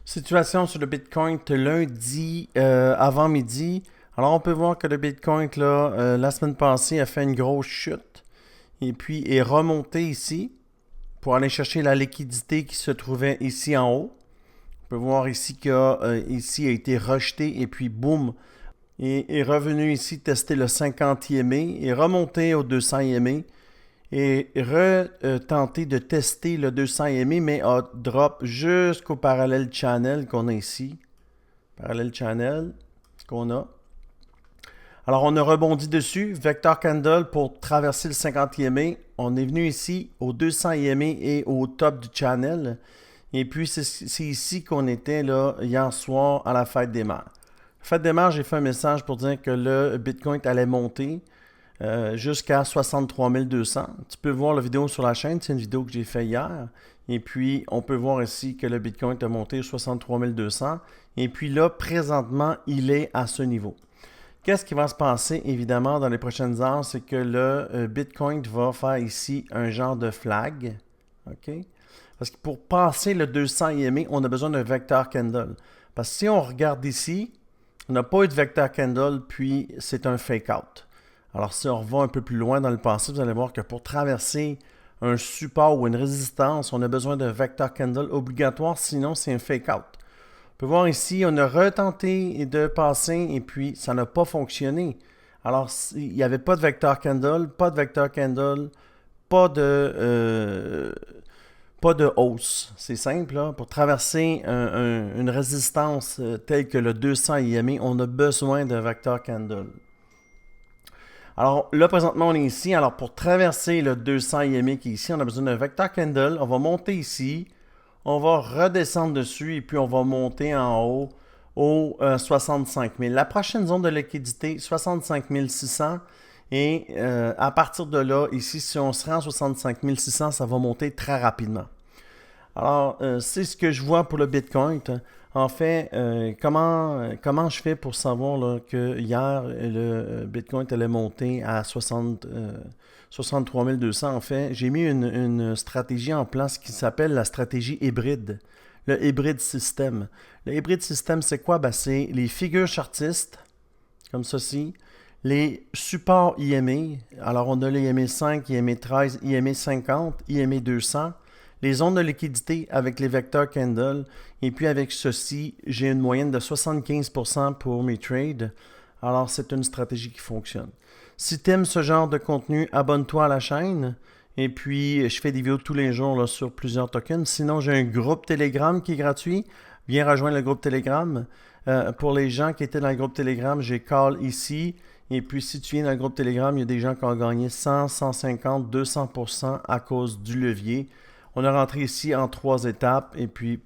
Situation sur le Bitcoin lundi avant midi. Alors, on peut voir que le Bitcoin, là, la semaine passée, a fait une grosse chute et puis est remonté ici pour aller chercher la liquidité qui se trouvait ici en haut. On peut voir ici ici a été rejeté et puis boum, est revenu ici tester le 50 EMA, est remonté au 200 EMA et retenter de tester le 200 EMA, mais a drop jusqu'au parallèle channel qu'on a ici. Parallèle channel qu'on a. Alors, on a rebondi dessus, vector candle pour traverser le 50 EMA. On est venu ici au 200 EMA et au top du channel. Et puis, c'est ici qu'on était là hier soir à la fête des mères. Fête des mères, j'ai fait un message pour dire que le Bitcoin allait monter jusqu'à 63 200. Tu peux voir la vidéo sur la chaîne, c'est une vidéo que j'ai faite hier. Et puis, on peut voir ici que le Bitcoin a monté à 63 200. Et puis là, présentement, il est à ce niveau. Qu'est-ce qui va se passer, évidemment, dans les prochaines heures? C'est que le Bitcoin va faire ici un genre de flag. OK? Parce que pour passer le 200 EMA, on a besoin d'un vector candle. Parce que si on regarde ici, on n'a pas eu de vector candle, puis c'est un fake out. Alors, si on revient un peu plus loin dans le passé, vous allez voir que pour traverser un support ou une résistance, on a besoin d'un vector candle obligatoire, sinon c'est un fake out. On peut voir ici, on a retenté de passer et puis ça n'a pas fonctionné. Alors, il n'y avait pas de vector candle, pas de hausse. C'est simple, là. Pour traverser une résistance telle que le 200 EMA, on a besoin d'un vector candle. Alors là, présentement, on est ici. Alors, pour traverser le 200 EMA qui est ici, on a besoin d'un vector candle. On va monter ici. On va redescendre dessus et puis on va monter en haut au 65 000. La prochaine zone de liquidité, 65 600. Et à partir de là, ici, si on se rend à 65 600, ça va monter très rapidement. Alors, c'est ce que je vois pour le Bitcoin. En fait, comment je fais pour savoir là, que hier, le Bitcoin allait monter à 63 200? En fait, j'ai mis une stratégie en place qui s'appelle la stratégie hybride, le hybride système. Le hybride système, c'est quoi? Ben, c'est les figures chartistes, comme ceci, les supports IMA. Alors, on a les IMA 5, IMA 13, IMA 50, IMA 200. Les zones de liquidité avec les vecteurs candle. Et puis avec ceci, j'ai une moyenne de 75% pour mes trades. Alors, c'est une stratégie qui fonctionne. Si tu aimes ce genre de contenu, abonne-toi à la chaîne. Et puis, je fais des vidéos tous les jours là, sur plusieurs tokens. Sinon, j'ai un groupe Telegram qui est gratuit. Viens rejoindre le groupe Telegram. Pour les gens qui étaient dans le groupe Telegram, j'ai call ici. Et puis, si tu viens dans le groupe Telegram, il y a des gens qui ont gagné 100, 150, 200% à cause du levier. On est rentré ici en 3 étapes et puis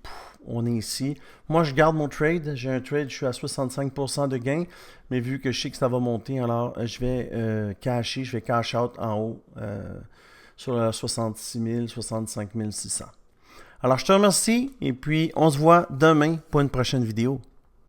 on est ici. Moi, je garde mon trade. J'ai un trade, je suis à 65% de gain. Mais vu que je sais que ça va monter, alors je vais je vais cash out en haut sur 66 000, 65 600. Alors, je te remercie et puis on se voit demain pour une prochaine vidéo.